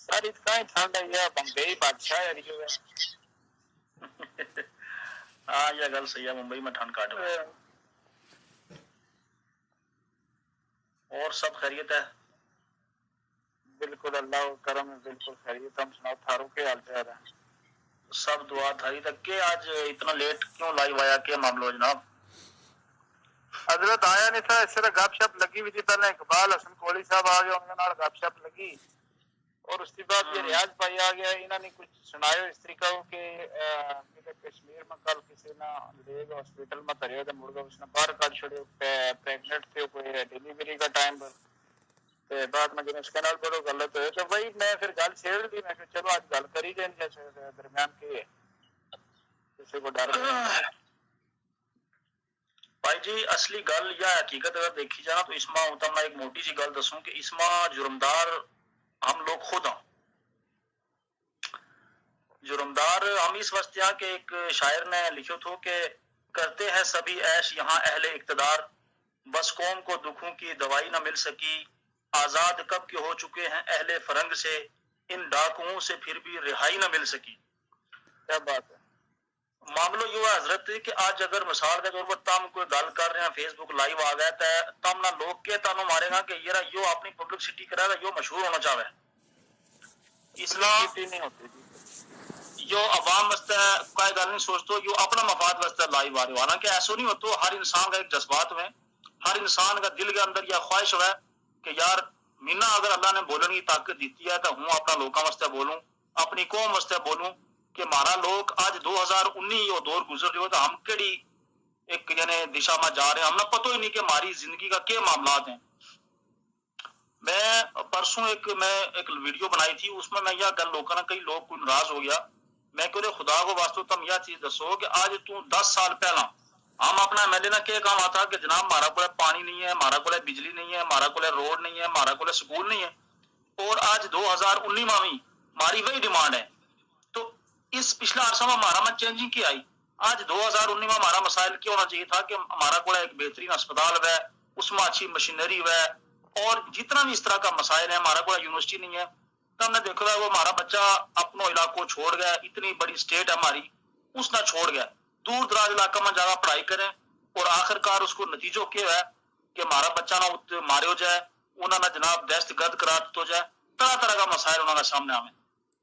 سر اتنا ہی ٹھنڈ ہے یہ بمبئی بادشاہ ہے ہاں یہ گل صحیح ہے، ممبئی میں ٹھنڈ کاٹ ہے۔ اور سب خیریت ہے؟ بالکل اللہ کرم ہے، بالکل خیریت۔ ہم سناؤ تھارو کے حال چال ہے؟ سب دعا تھاری تک کہ آج اتنا لیٹ کیوں لائیو آیا، کیا معاملہ جناب؟ حضرت آیا نہیں تھا، اس طرح گپ شپ لگی ہوئی تھی، پہلے اقبال حسن کوہلی صاحب آ گئے، ان کے نال گپ شپ لگی، اور اس کے بعد یہ ریاض بھائی آ گیا، انہوں نے کچھ سنایا اس طریقہ کہ کشمیر میں کل کسی نے لے گا ہاسپٹل میں کرے تو مڑ گیا، اس نے باہر کر چھوڑے، پریگنٹ تھے، کوئی ڈیلیوری کا ٹائم بعد میں جب اس کے نال بڑو غلط ہوئے تو بھائی میں پھر گل چھیڑ دی، میں کہ چلو آج گل کری جائیں جیسے درمیان کے کسی کو ڈر بھائی جی اصلی گل یا حقیقت اگر دیکھی جائے تو اسما میں ایک موٹی سی گل دسوں کہ اسما جرمدار ہم لوگ خود ہیں۔ جرمدار ہم اس واسطے ہیں کہ ایک شاعر نے لکھو تھو کہ کرتے ہیں سبھی عیش یہاں اہل اقتدار، بس قوم کو دکھوں کی دوائی نہ مل سکی، آزاد کب کے ہو چکے ہیں اہل فرنگ سے، ان ڈاکوؤں سے پھر بھی رہائی نہ مل سکی۔ کیا بات ہے؟ معاملہ یہ ہے حضرت کہ آج اگر مثال کے طور پر تم کوئی گل کر رہے ہیں فیس بک لائیو آ گیا تو تم نہ لوگ کے تانوں مارے گا کہ یہ اپنی پبلسٹی کرا رہا، یہ مشہور ہونا چاہے اسلام نہیں ہوتی جو عوام واسطے کوئی گل نہیں سوچتے، جو اپنا مفاد واسطے لائیو آ رہے ہو، حالانکہ ایسا نہیں ہوتا، ہر انسان کا ایک جذبات میں، ہر انسان کا دل کے اندر یہ خواہش ہوا کہ یار مینا اگر اللہ نے بولنے کی طاقت دیتی ہے تو ہوں اپنا لوگوں واسطے بولوں، اپنی قوم واسطے بولوں کہ ہمارا لوگ آج 2019 وہ دور گزر رہے ہو تو ہم کیڑی ایک یعنی دشا میں جا رہے ہیں، ہمیں پتہ ہی نہیں کہ ہماری زندگی کا کیا معاملات ہیں۔ میں پرسوں ایک ویڈیو بنائی تھی، اس میں یہ گل لوگوں نے کئی لوگ کوئی ناراض ہو گیا، میں کہ خدا کو واسطے تم یہ چیز دسو کہ آج تو 10 سال پہلا ہم اپنا ایم ایل اے نے کیا کام آتا کہ جناب ہمارا کو پانی نہیں ہے، ہمارا کو بجلی نہیں ہے، ہمارا کو روڈ نہیں ہے، ہمارا کو سکول نہیں ہے، اور آج 2019 میں بھی ہماری وہی ڈیمانڈ ہے۔ تو اس پچھلا عرصہ میں ہمارا میں چینجنگ کی آئی، آج 2019 میں ہمارا مسائل کیا ہونا چاہیے تھا کہ ہمارا کو ایک بہترین اسپتال ہے، اس میں اچھی مشینری ہے، اور جتنا بھی اس طرح کا مسائل ہے، ہمارا کوئی یونیورسٹی نہیں ہے، تو ہم نے دیکھا ہے وہ ہمارا بچہ اپنے علاقوں چھوڑ گیا، اتنی بڑی سٹیٹ ہے ہماری، اس نے چھوڑ گیا، دور دراز علاقہ میں جا پڑھائی کریں، اور آخر کار اس کو نتیجہ کیا ہے کہ ہمارا بچہ نہ مارے ہو جائے، انہوں نے جناب دہشت گرد قرار ہو جائے، طرح طرح کا مسائل انہوں نے سامنے آئے۔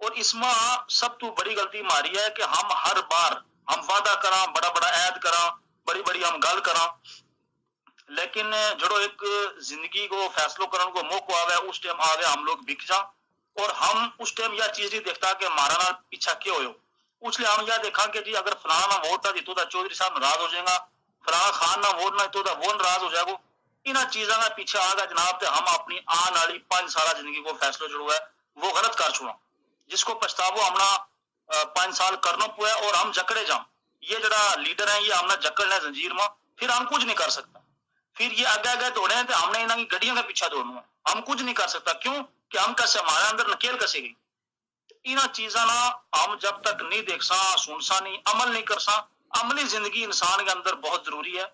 اور اس میں سب تو بڑی غلطی ہماری ہے کہ ہم ہر بار ہم وعدہ کراں، بڑا بڑا عہد کراں، بڑی بڑی ہم گل کراں، لیکن جڑو ایک زندگی کو فیصلوں کرنے کو موقع آ گیا، اس ٹائم آ گیا ہم لوگ بک جاں، اور ہم اس ٹائم یہ چیز نہیں دیکھتا کہ ہمارا نال پیچھا کیا ہوئے، اس لیے ہم یہ دیکھا کہ جی اگر فلانا نہ ووٹ نہ دیتو تو چودھری صاحب ناراض ہو جائے گا، فلانا خان نہ ووٹ نہ دیتو تو وہ ناراض ہو جائے گا، انہاں چیزاں کا پیچھے آ گیا جناب، تے ہم اپنی آن والی 5 سالہ زندگی کو فیصلہ جڑو ہے وہ غلط کر چھوڑا، جس کو پچھتاوا ہمنا 5 سال کرنا پویا، اور ہم جکڑے جاؤں، یہ جڑا لیڈر ہے یہ ہمنا جکڑ لیں زنجیر میں، پھر ہم کچھ نہیں کر سکتا، پھر یہ آگے دوڑے ہیں تو ہم نے انہوں کی گڈیوں کا پیچھا دوڑنا ہے، ہم کچھ نہیں کر سکتا، کیوں کہ ہم کسے ہمارے اندر نکیل کسے گئی، انہاں چیزاں نہ ہم جب تک نہیں دیکھ سا، سن سا نہیں، عمل نہیں کر سا، عملی زندگی انسان کے اندر بہت ضروری ہے،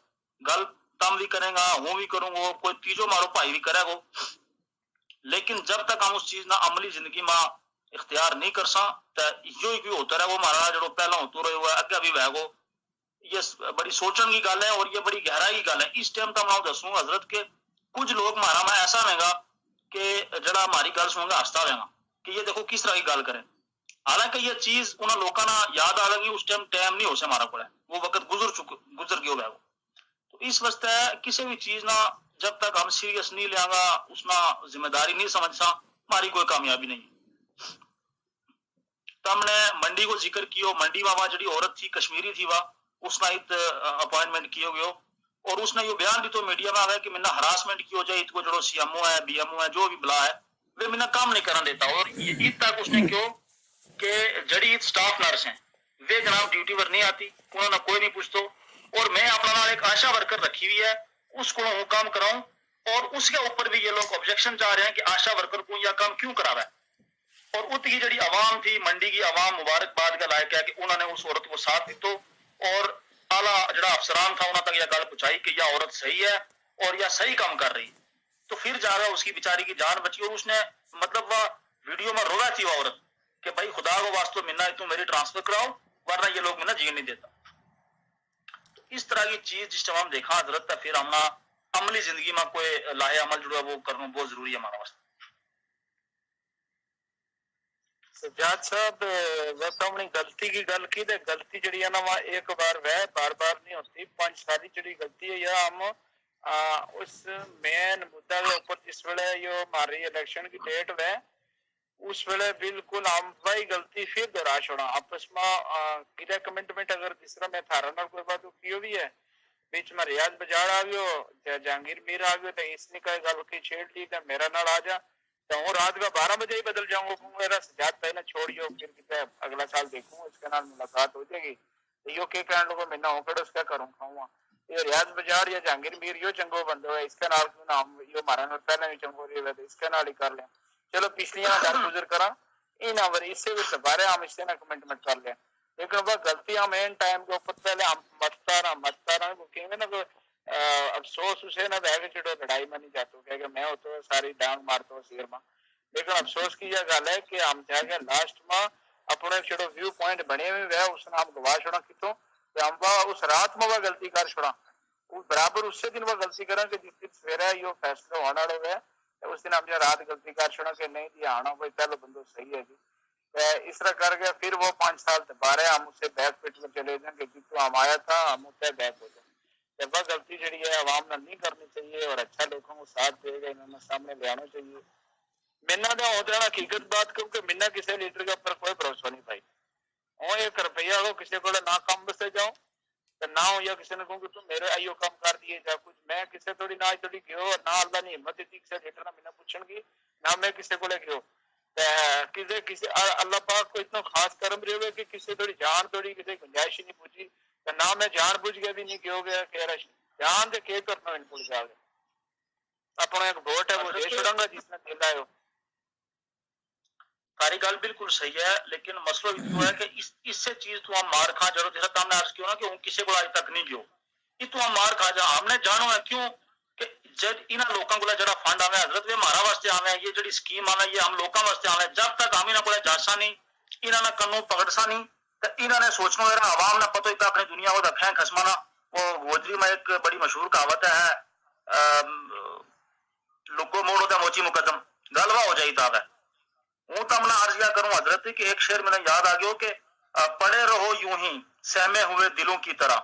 گل تم بھی کریں گا، ہوں بھی کروں گا، کوئی تیجو مارو بھائی بھی کرے گا، لیکن جب تک ہم اس چیز نہ عملی زندگی میں اختیار نہیں کر سا تو یہ ہوتا رہے وہ ہمارا جو پہلا ہوتا رہے ہوا اگے بھی وے گو، یہ بڑی سوچن کی گل ہے اور یہ بڑی گہرائی کی گل ہے۔ اس ٹائم تو میں دسوں حضرت کہ کچھ لوگ ہمارا میں ایسا ہوئے گا کہ جڑا ہماری گل سنوں گا ہستا رہے گا کہ یہ دیکھو کس طرح کی گل کریں، حالانکہ یہ چیز انہوں لوگوں نے یاد آ لگی، اس ٹائم نہیں ہو سکتا ہمارا کو، وہ وقت گزر گیا ہوا ہے، تو اس واسطے کسی بھی چیز نہ جب تک ہم سیریس نہیں لیا گا، اس نہ ذمہ داری نہیں سمجھ سا، ہماری کوئی کامیابی نہیں۔ تو ہم نے منڈی کو ذکر کیا، منڈی میں وہاں جڑی عورت تھی کشمیری تھی وہ اس نے اپوائنٹمنٹ کیا گیا، اور اس نے یہ بیان بھی تو میڈیا میں آ گیا کہ میں ہراسمنٹ کی ہو جائے، کو جو سی ایم او ہے، بی ایم او ہے، جو بھی بلا ہے وہ میں کام نہیں کرنے دیتا، اور عید تک اس نے کیوں کہ جڑی سٹاف نرس ہیں وہ جناب ڈیوٹی پر نہیں آتی، انہوں نے کوئی نہیں پوچھتا، اور میں اپنا ایک آشا ورکر رکھی ہوئی ہے اس کو وہ کام کراؤں، اور اس کے اوپر بھی یہ لوگ آبجیکشن چاہ رہے ہیں کہ آشا ورکر کو یہ کام کیوں کرا رہا ہے، اور ات کی جڑی عوام تھی منڈی کی عوام مبارکباد کا لائق ہے کہ انہوں نے اس عورت کو ساتھ دیتو، اور اعلیٰ جڑا افسران تھا انہوں تک یہ گل پہنچائی کہ یہ عورت صحیح ہے اور یہ صحیح کام کر رہی، تو پھر جا رہا اس کی بیچاری کی جان بچی، اور اس نے مطلب وہ ویڈیو میں رو رہا تھی وہ عورت کہ بھائی خدا کو واسطے منا تم میری ٹرانسفر کراؤ ورنہ یہ لوگ منا جین نہیں دیتا. تو اس طرح کی چیز جس ٹائم ہم دیکھا حضرت پھر ہم عملی زندگی میں کوئی لاہے عمل جڑا وہ کرنا بہت ضروری ہے ہمارا واسطے. سجاد صاحب وہ تو اپنی غلطی کی گل کی تے غلطی جڑی ہے نا وہ ایک بار وہ بار بار نہیں ہوتی. 5 سال جڑی غلطی ہے یا ہم اس مین مدعا کے اوپر جس ویلے یہ ہماری الیکشن کی ڈیٹ ہے اس ویلے بالکل ہم وہی غلطی پھر دہرا چھوڑا آپس میں کیا کمنٹمنٹ اگر جس طرح میں تھارا نال کوئی بات کی بھی ہے بیچ میں ریاض بجاڑ آ گیو جہانگیر میر آ گئے تو اس نے کوئی گل کی چھیڑ لی تو میرا نال آ جا تو ہوں رات کا 12 بجے ہی بدل جاؤں گا میرا سجاد پہلے چھوڑیو پھر کتنے اگلا سال دیکھوں اس کے نال ملاقات ہو جائے گی تو یہ کہنے لوگوں میں نہ ہو کر اس کا کروں کھاؤں یہ ریاض بجاڑ یا جہانگیر میر یہ چنگو بندو ہے اس کے نال کیوں نہ ہم یہ ہمارا نال پہلے بھی چنگو رہے تو اس کے نال ہی کر لیں. چلو پچھلیاں در گزر کرا ان اس سے بھی دوبارہ ہم اس سے نہ کمنٹمنٹ کر لیں لیکن وہ غلطی ہم این ٹائم کے اوپر پہلے ہم متتا رہا کہیں نہ افسوس اسے نہ بہ کے چڑو لڑائی میں نہیں جاتا کہ میں ہوتا ہوں ساری ڈانگ مارتا ہوں سیر میں لیکن افسوس کی یہ گل ہے کہ ہم جا کے لاسٹ میں اپنے چڑو ویو پوائنٹ بنے ہوئے ہیں اس نے ہم گوا چھوڑا کتوں کہ ہم اس رات میں وہ غلطی کر چھوڑا برابر اسی دن وہ غلطی کریں کہ جس دن سویرے یہ فیصلہ ہونے والے ہوئے اس دن ہم جو رات غلطی کر چھوڑا کہ نہیں جی آنا کوئی پہلے بندو صحیح ہے جی اس طرح کر کے پھر وہ 5 سال دوبارہ ہم اسے بیک پٹ میں چلے جائیں کہ جتوں ہم آیا تھا ہم اسے بیک ہو جائیں. وہ غلطی جڑی ہے عوام نے نہیں کرنی چاہیے اور اچھا لوگوں کو ساتھ دے گا انہوں نے سامنے لے آنا چاہیے. مینا تو ہوتا ہے حقیقت بات کیونکہ مینا کسی لیڈر کے اوپر کوئی بھروسہ نہیں پائی ہوں 1 روپیہ ہو کسی کو نہ کام بستے جاؤ تو نہ ہو یا کسی نے کہوں کہ تم میرے آئیو کام کر دیے جا کچھ میں کسی تھوڑی نہ تھوڑی گیو اور نہ اللہ نے ہمت دیتی کسی لیڈر نے مینا پوچھن کی نہ میں کسی کو لے گیو کسی اللہ پاک کو اتنا خاص کرم رہے ہوئے کہ کسی تھوڑی جان تھوڑی کسی گنجائش نہیں پوچھی تو نہ میں جان بوجھ گیا بھی نہیں گیو گیا کہ جان دے کے کرنا ان کو جا گیا اپنا ایک ووٹ ہے وہ دے چھوڑا گا جس نے دل آئے ہو. ساری گل بالکل صحیح ہے لیکن مسئلہ یہ ہے کہ اس سے چیز تو ہم مار کھا جڑو جیسا ہم نے عرض کیا نا کہ کسی کو آج تک نہیں گیو یہ تو ہم مار کھا جا ہم نے جانو ہے کیوں کہ جب انہاں لوکاں کو جڑا فنڈ آوے حضرت میں ہمارا واسطے آوے یہ جڑی سکیم آوے یہ ہم لوکاں واسطے آوے جب تک ہم انہاں کو جاسا نہیں انہاں نے کنوں پکڑسا نہیں تو انہاں نے سوچنا میرا عوام نے پتہ اپنی دنیا کو دکھیں خسمانا وہ گوجری میں ایک بڑی مشہور کہاوت ہے لگو موڑو تے موچی مقدم گلوا ہو جائی تا ہے ہوں تو ہم نے عرض کیا کروں حضرت کہ ایک شعر میں یاد آ گیا کہ پڑے رہو یوں ہی سہمے ہوئے دلوں کی طرح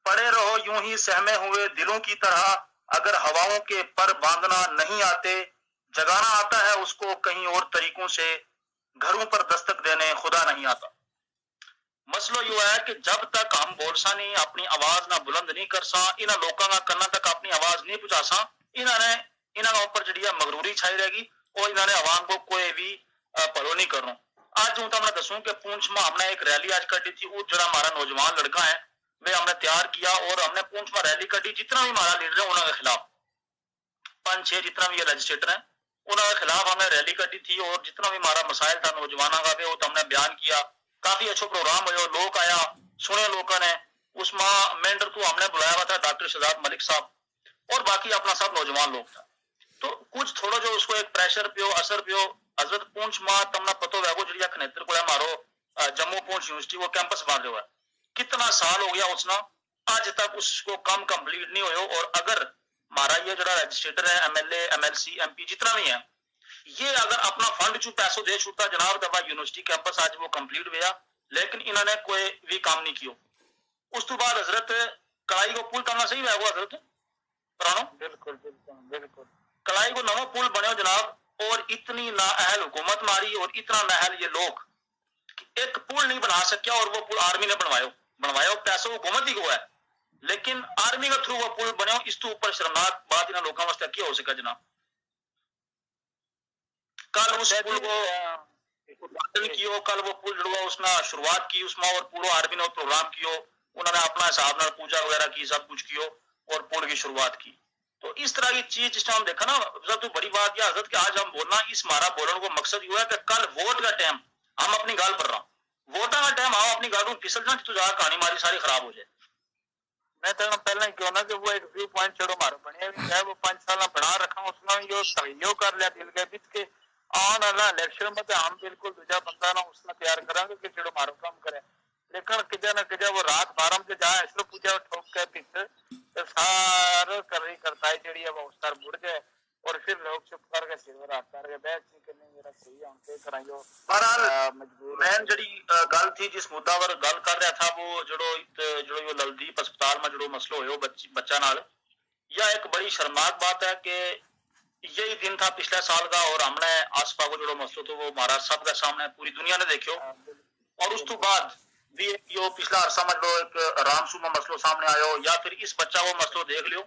پڑے رہو یوں ہی سہمے ہوئے دلوں کی طرح اگر ہواؤں کے پر باندھنا نہیں آتے جگانا آتا ہے اس کو کہیں اور طریقوں سے گھروں پر دستک دینے خدا نہیں آتا. مسئلہ یہ ہے کہ جب تک ہم بول سا نہیں اپنی آواز نہ بلند نہیں کر سا انہاں لوکاں کا کرنا تک اپنی آواز نہیں پہنچا سا انہاں اوپر جڑی ہے مغروری چھائی رہے گی اور انہوں نے عوام کو کوئی بھی پرو نہیں کرنا. آج ہوں تو میں دسوں کہ پونچھ میں ہم نے ایک ریلی آج کٹی تھی وہ جڑا ہمارا نوجوان لڑکا ہے وہ ہم نے تیار کیا اور ہم نے پونچھ میں ریلی کٹی جتنا بھی ہمارا لیڈر ہے انہوں کے خلاف 5-6 جتنا بھی یہ رجسٹریٹر ہیں انہوں کے خلاف ہم نے ریلی کٹی تھی اور جتنا بھی ہمارا مسائل تھا نوجوانوں کا وہ تو ہم نے بیان کیا. کافی اچھا پروگرام ہوا لوگ آیا سنے لوگوں نے اس ماہ مینڈر کو ہم نے بلایا ہوا تھا ڈاکٹر شہزاد ملک صاحب اور باقی اپنا سب نوجوان لوگ تھا تو کچھ تھوڑا جو اس کو ایک پریشر پیو اثر پیو حضرت پونچھ ماہ تمنا پتو ہے وہ جڑی کھنیتر کو ہے مارو جموں پونچھ یونیورسٹی وہ کیمپس بن رہا ہے کتنا سال ہو گیا اس نا آج تک اس کو کم کمپلیٹ نہیں ہوئے اور اگر ہمارا یہ جڑا رجسٹریٹر ہے M L A M L C M P جتنا بھی ہے یہ اگر اپنا فنڈ چو پیسوں دے چھوٹا جناب دفعہ یونیورسٹی کیمپس آج وہ کمپلیٹ ہوا لیکن انہوں نے کوئی بھی کام نہیں کیا. اس تو بعد حضرت کڑائی کو پل کرنا صحیح ہے وہ حضرت پرانو بالکل بالکل بالکل کلائی کو نو پل بنے جناب اور اتنی نااہل حکومت ماری اور اتنا نااہل یہ لوگ ایک پل نہیں بنا سکیا اور وہ پل آرمی نے بنوایا پیسہ حکومت ہی کو ہے لیکن آرمی کے تھرو وہ پل بنے اس تو اوپر شرمناک بات انہوں لوگوں واسطے کیا ہو سکا جناب. کل اس پل کو کیو کل وہ پل جڑوا اس نے شروعات کی اس میں اور پورا آرمی نے پروگرام کیو انہوں نے اپنا حساب نال پوجا وغیرہ کی سب کچھ کیو اور پل کی شروعات کی. تو اس طرح کی چیز جس ٹائم دیکھا نا سب تو بڑی بات یہ حضرت کہ آج ہم بولنا اس ہمارا بولنے کو مقصد یہ ہے کہ کل ووٹ کا ٹائم ہم اپنی گال پر رہا ووٹاں کا ٹائم ہم اپنی گال کو پھسل جائیں تو جا کہانی ہماری ساری خراب ہو جائے. میں تو پہلے کیوں نا کہ وہ ایک ویو پوائنٹ چڑو مارو بنے ہے وہ 5 سال بنا رکھا اس میں یہ کر لیا دل کے بیچ کے آن والا الیکشن میں ہم بالکل دوجا بندہ نہ اس نے تیار کریں گے کہ جڑو مارو کام کرے لیکن کجا نہ کجا وہ رات 12 بجے جہاں اس طرح پوجا ٹھوک کے پیچھے سارا کری کرتا ہے جڑی ہے وہ اس طرح بڑھ جائے اور پھر لوگ چپ کر کے سیور رات کر کے بیٹھ سی کہ نہیں میرا صحیح ہے ان کے کرائیں جو بہرحال مین جڑی گل تھی جس مدعا پر گل کر رہا تھا وہ جڑو یہ للدیپ اسپتال میں جڑو مسئلہ ہوئے بچہ نال یہ ایک بڑی شرمناک بات ہے کہ یہی دن تھا پچھلے سال کا اور ہم نے آسپا کو جو مسئلہ تھا وہ ہمارا سب کے سامنے پوری دنیا نے دیکھو اور اس تو بعد بھی جو پچھلا عرصہ میں جو ایک رام سوما مسئلہ سامنے آیا ہو یا پھر اس بچہ وہ مسئلہ دیکھ لیو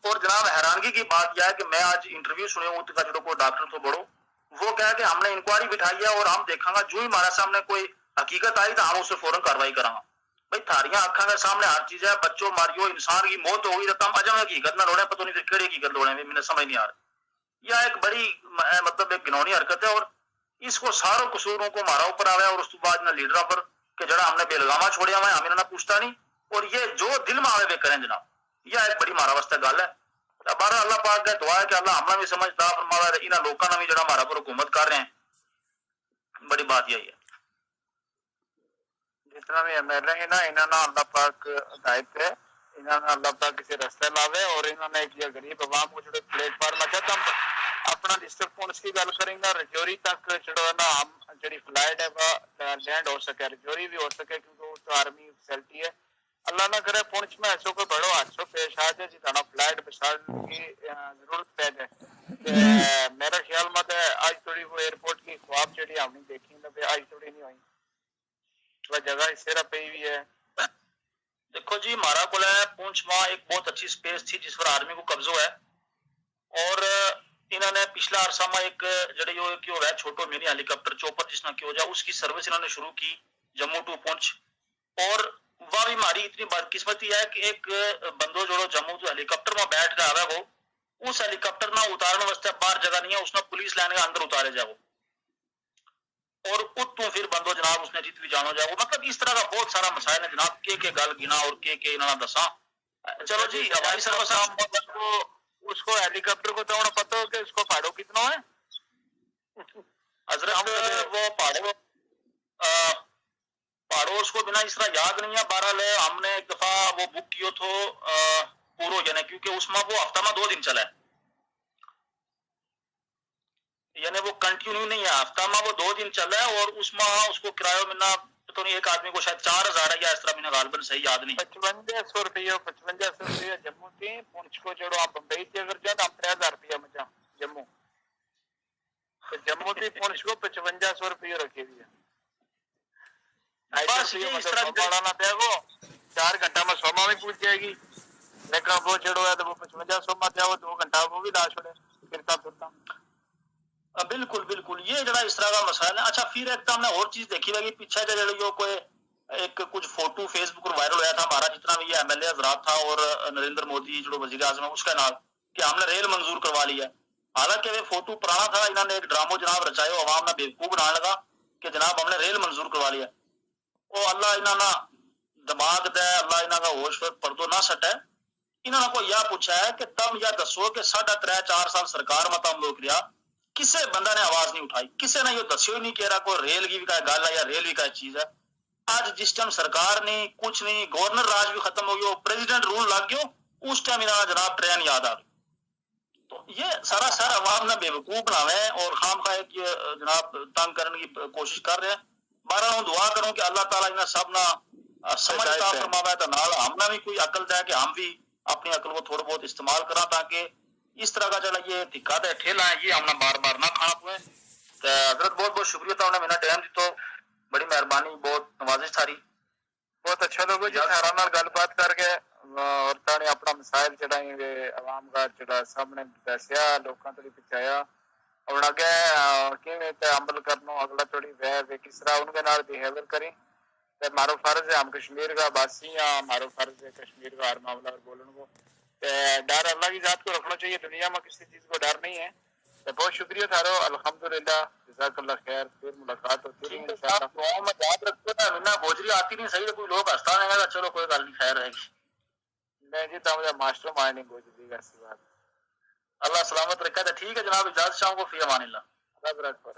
اور جناب حیرانگی کی بات یہ ہے کہ میں آج انٹرویو سنے ہوں کا جو کوئی ڈاکٹر تو بڑھو وہ کہا کہ ہم نے انکوائری بٹھائی ہے اور ہم دیکھا گا جو ہی ہمارے سامنے کوئی حقیقت آئی تو ہم اسے فوراً کاروائی کریں گا بھائی تھاریاں اکھاں کے سامنے ہر چیز ہے بچوں ماریو انسان کی موت ہو گئی تو کم اجم حقیقت نہ لوڑے پتہ نہیں پھر کہڑی حقیقت لوڑے میں سمجھ نہیں آ رہا یہ ایک بڑی مطلب ایک گنونی حرکت ہے اور اس کو ساروں قصوروں کو مارا اوپر آیا اور اس کے بعد لیڈروں پر کہ جڑا ہم نے بے لگاما چھوڑیا ہوا ہے ہم انہوں نے پوچھتا نہیں اور یہ جو دل میں آوے کریں جناب یہ ایک بڑی مارا واسطہ گل ہے بارہ اللہ پاک کا دعا ہے کہ اللہ ہمیں بھی سمجھتا فرماوا انہاں لوکاں نے بھی جڑا ہمارا پر حکومت کر رہے ہیں بڑی بات یہی ہے جتنا بھی ایم ایل اے ہیں نا انہوں نے اللہ پاک ہدایت ہے انہوں نے اللہ پاک کسی رستے لاوے اور انہوں نے یہ غریب عوام کو جو پلیٹ فارم اچھا ہم اپنا ڈسٹرکٹ پونچھ کی گل کریں گے رجوری تک جو ہے نا ہم جڑی فلائٹ ہے وہ لینڈ ہو سکے رجوری بھی ہو سکے کیونکہ وہ تو آرمی فیسلٹی ہے اللہ نہ کرے پونچھ میں ایسو کوئی بڑو حادثہ پیش آ جائے جی تھوڑا فلائٹ بچھاڑنے کی ضرورت پہ جائے میرا خیال مت ہے آج تھوڑی وہ ایئرپورٹ کی خواب جڑی ہم نہیں دیکھی نہ آج تھوڑی نہیں ہوئی وہ جگہ اس طرح پہ ہوئی ہے دیکھو جی ہمارا کو ہے پونچھ ماہ ایک بہت اچھی سپیس تھی جس پر آرمی کو قبضہ ہے اور انہوں نے پچھلا عرصہ میں ایک جڑے جو کہ ہو رہا ہے چھوٹو منی ہیلی کاپٹر چوپر جس نے کیا ہو جائے اس کی سروس انہوں نے شروع کی جموں ٹو پونچھ اور وہ بھی ہماری اتنی بدقسمتی ہے کہ ایک بندو جوڑو جموں تو ہیلی کاپٹر میں بیٹھ کے آوے وہ اس ہیلی کاپٹر نہ اتارنے واسطے باہر جگہ نہیں ہے اس نے پولیس لائن کے اندر اتارے جاؤ اور اتوں پھر بندو جناب اس نے جیت بھی جانو جاؤ مطلب اس طرح کا بہت سارا مسائل ہے جناب کے گل گنا اور کے انہوں نے دساں چلو جی ہماری سروس اس کو ہیلی کاپٹر کو تو پتہ ہو کہ اس کو پہاڑوں کتنا ہے حضرت وہ پہاڑوں اس کو بنا اس طرح یاد نہیں ہے بہرحال ہم نے ایک دفعہ وہ بک کیو تھو پورو یعنی کیونکہ اس میں وہ ہفتہ میں 2 دن چلا ہے یعنی وہ کنٹینیو نہیں ہے ہفتہ میں وہ 2 دن چل رہا ہے اور اس میں اس کو کرایہ ملنا تو نہیں ایک آدمی کو شاید 4000 ہے یا اس طرح میں غالباً صحیح یاد نہیں 5500 روپیہ جموں تھی پونچھ کو جڑو آپ بمبئی سے اگر جاؤ آپ 3000 روپیہ مچا جموں تو جموں تھی پونچھ کو 5500 روپیہ رکھے دیا نہ دے وہ 4 گھنٹہ میں سوما بھی پوچھ جائے گی لیکن وہ جڑو ہے تو وہ 5500 میں دیا وہ 2 گھنٹہ وہ بھی لا چھوڑے پھرتا پھرتا بالکل بالکل یہ جڑا اس طرح کا مسائل ہے اچھا پھر ایک تو ہم نے اور چیز دیکھی لگی پیچھے جو کوئی ایک کچھ فوٹو فیس بک پر وائرل ہوا تھا ہمارا جتنا بھی ایم ایل اے حضرات تھا اور نریندر مودی جو وزیر اعظم ہے اس کا نام کہ ہم نے ریل منظور کروا لیا حالانکہ وہ فوٹو پرانا تھا انہوں نے ایک ڈرامو جناب رچایا عوام نے بیوقوف بنانے لگا کہ جناب ہم نے ریل منظور کروا لیا وہ اللہ انہوں نے دماغ دے اللہ انہوں کا ہوش پردو نہ سٹے انہوں نے کو یہ پوچھا ہے کہ تم یہ دسو کہ 3.5-4 سال سرکار میں تم لوگ رہا کسے بندہ نے آواز نہیں اٹھائی کسے نے یہ دسیو ہی نہیں کہہ رہا کوئی ریل کی بھی کا گل ہے یا ریل بھی کا چیز ہے آج جس ٹائم سرکار نہیں کچھ نہیں گورنر راج بھی ختم ہو گیا پریزیڈنٹ رول لگ گیا اس ٹائم انہوں نے جناب ٹرین یاد آ گئی تو یہ سارا عوام نے بے وقوف بناوے اور خام خواہ کی جناب تنگ کرنے کی کوشش کر رہے ہیں بارہ ہوں دعا کروں کہ اللہ تعالیٰ انہیں سب نہ سمجھتا فرماوے تو نال ہم نے بھی کوئی عقل دے کہ ہم بھی اپنی عقل کو تھوڑا بہت استعمال کریں تاکہ اس طرح کا چلا یہ دھکا دے ٹھیلا ہے یہ ہم نے بار بار نہ کھانا پوے تو حضرت بہت بہت شکریہ تھا انہیں میرا ٹائم دی تو بڑی مہربانی بہت نوازش تھاری بہت اچھا لوگو جی سارا نال گل بات کر کے عورتوں نے اپنا مسائل چڑھائیں گے عوام کا چڑھا سامنے دسیا لوگوں تک پہنچایا اور اگے کیویں عمل کرنا اگلا تھوڑی وے کس طرح ان کے نال بہیویئر کریں ہمارا فرض ہے ہم کشمیر کا باسی ہیں ہمارا فرض ہے کشمیر کا ہر معاملہ بولنے کو ڈر اللہ کی ذات کو رکھنا چاہیے دنیا میں کسی چیز کو ڈر نہیں ہے تو بہت شکریہ تھارو الحمدللہ جزاک اللہ خیر پھر ملاقات ہوتی رہی انشاءاللہ میں یاد رکھو نا منا گوجری آتی نہیں صحیح کوئی لوگ ہستا رہے گا چلو کوئی گل نہیں خیر رہے گی نہیں جی تو مجھے ماسٹر مائنڈ نہیں گوجری ایسی بات اللہ سلامت رکھا تو ٹھیک ہے جناب اجازت شام کو فی امان اللہ رب رکھو